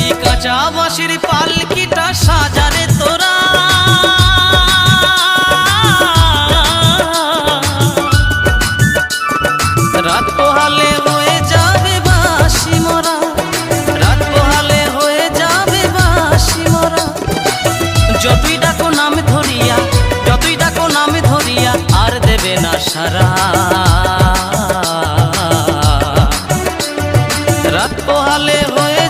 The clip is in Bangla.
ওই কাঁচা বাঁশের পালকিটা সাজারে তোরা, রাত পোহালে হয়ে যাবে বাঁশি মরা, রাত পোহালে হয়ে যাবে বাঁশি মরা। যতই ডাকো নাম ধরিয়া, যতই ডাকো নাম ধরিয়া আর দেবে না সারা। রাত পোহালে হয়ে